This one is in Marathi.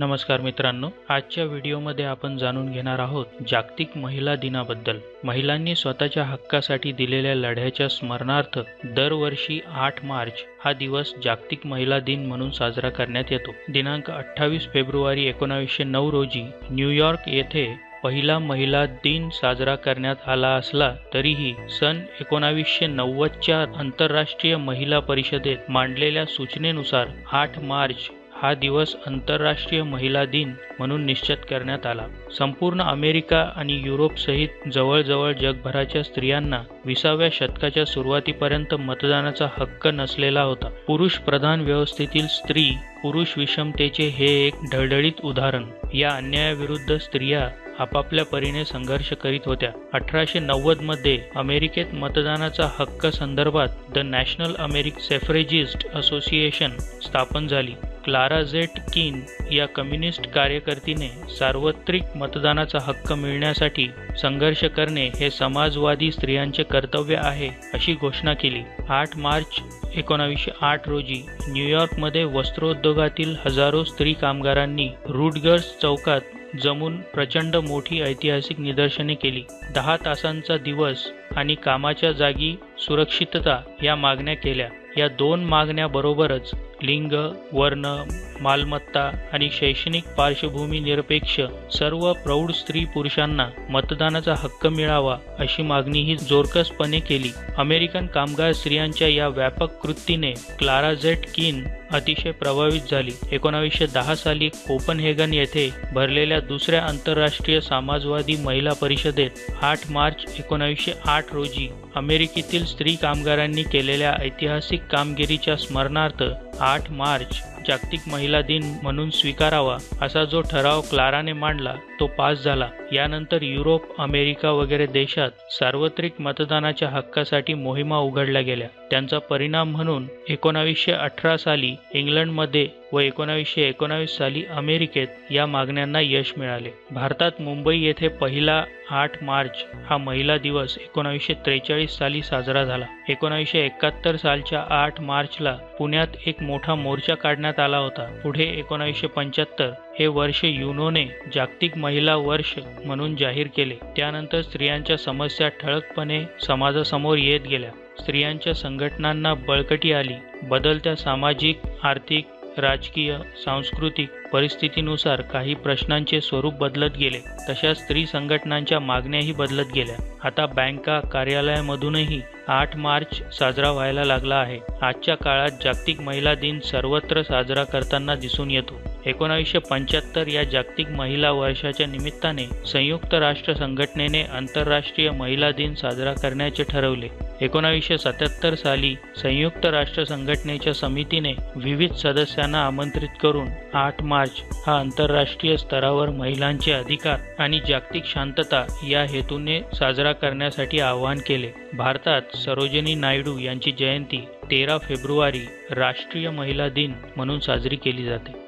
नमस्कार मित्रांनो, आजच्या व्हिडिओमध्ये आपण जाणून घेणार आहोत जागतिक महिला दिनाबद्दल। महिलांनी स्वतःच्या हक्कासाठी दिलेल्या लढ्याच्या स्मरणार्थ दरवर्षी 8 मार्च हा दिवस जागतिक महिला दिन म्हणून साजरा करण्यात येतो। दिनांक 28 फेब्रुवारी 1909 रोजी न्यूयॉर्क येथे पहिला महिला दिन साजरा करण्यात आला असला तरीही सन 1990च्या आंतरराष्ट्रीय महिला परिषदेत मांडलेल्या सूचनेनुसार 8 मार्च हा दिवस आंतरराष्ट्रीय महिला दिन म्हणून निश्चित करण्यात आला। संपूर्ण अमेरिका आणि युरोप सहित जवळजवळ जगभराच्या स्त्रियांना 20व्या शतकाच्या सुरुवातीपर्यंत मतदानाचा हक्क नसलेला होता। पुरुष प्रधान व्यवस्थेतील स्त्री पुरुष विषमतेचे हे एक ढळढळीत उदाहरण। या अन्यायाविरुद्ध स्त्रिया आपापल्या परीने संघर्ष करीत होत्या। 1890 मध्ये अमेरिकेत मतदानाचा हक्क संदर्भात द नॅशनल अमेरिकन सफरेजिस्ट असोसिएशन स्थापन झाली। क्लारा झेट किन या कम्युनिस्ट कार्यकर्तीने सार्वत्रिक मतदानाचा हक्क मिळण्यासाठी संघर्ष करणे हे समाजवादी स्त्रियांचे कर्तव्य आहे अशी घोषणा केली। 8 मार्च 1908 रोजी न्यूयॉर्कमध्ये वस्त्रोद्योगातील हजारो स्त्री कामगारांनी रुटगर्स चौकात जमून प्रचंड मोठी ऐतिहासिक निदर्शने केली। 10 तासांचा दिवस आणि कामाच्या जागी सुरक्षितता या मागण्या केल्या। या दोन मागण्याबरोबरच लिंग, वर्ण, मालमत्ता आणि शैक्षणिक पार्श्वभूमी निरपेक्ष सर्व प्रौढ स्त्री पुरुषांना मतदानाचा हक्क मिळावा अशी मागणीही जोरकसपणे केली। अमेरिकन कामगार स्त्रियांच्या या व्यापक कृतीने क्लारा झेट किन अतिशय प्रभावित झाली। 1910 साली कोपनहेगन येथे भरलेल्या दुसऱ्या आंतरराष्ट्रीय समाजवादी महिला परिषदेत 8 मार्च 1908 रोजी अमेरिकेतील स्त्री कामगारांनी केलेल्या ऐतिहासिक कामगिरीच्या स्मरणार्थ 8 मार्च जागतिक महिला दिन म्हणून स्वीकारावा असा जो ठराव क्लाराने मांडला तो पास झाला। यानंतर युरोप, अमेरिका वगैरे देशात सार्वत्रिक मतदानाच्या हक्कासाठी मोहिमा उघडल्या गेल्या। त्यांचा परिणाम म्हणून 1918 साली इंग्लंडमध्ये व 1919 साली अमेरिकेत या मागण्यांना यश मिळाले। भारतात मुंबई येथे पहिला 8 मार्च हा महिला दिवस 1943 साली साजरा झाला। 1971 सालच्या 8 मार्चला पुण्यात एक मोठा मोर्चा काढण्यात आला होता। पुढे 1975 हे वर्ष युनोने जागतिक महिला वर्ष म्हणून जाहीर केले। त्यानंतर स्त्रियांच्या समस्या ठळकपणे समाजासमोर येत गेल्या। स्त्रियांच्या संघटनांना बळकटी आली। बदलत्या सामाजिक, आर्थिक, राजकीय, सांस्कृतिक परिस्थितीनुसार काही प्रश्नांचे स्वरूप बदलत गेले, तशा स्त्री संघटनांच्या मागण्याही बदलत गेल्या। आता बँका, कार्यालयामधूनही 8 मार्च साजरा व्हायला लागला आहे। आजच्या काळात जागतिक महिला दिन सर्वत्र साजरा करताना दिसून येतो। 1975 या जागतिक महिला वर्षाच्या निमित्ताने संयुक्त राष्ट्र संघटनेने आंतरराष्ट्रीय महिला दिन साजरा करण्याचे ठरवले। 1977 साली संयुक्त राष्ट्र संघटनेच्या समितीने विविध सदस्यांना आमंत्रित करून 8 मार्च हा आंतरराष्ट्रीय स्तरावर महिलांचे अधिकार आणि जागतिक शांतता या हेतूने साजरा करण्यासाठी आवाहन केले। भारतात सरोजिनी नायडू यांची जयंती 13 फेब्रुवारी राष्ट्रीय महिला दिन म्हणून साजरी केली जाते।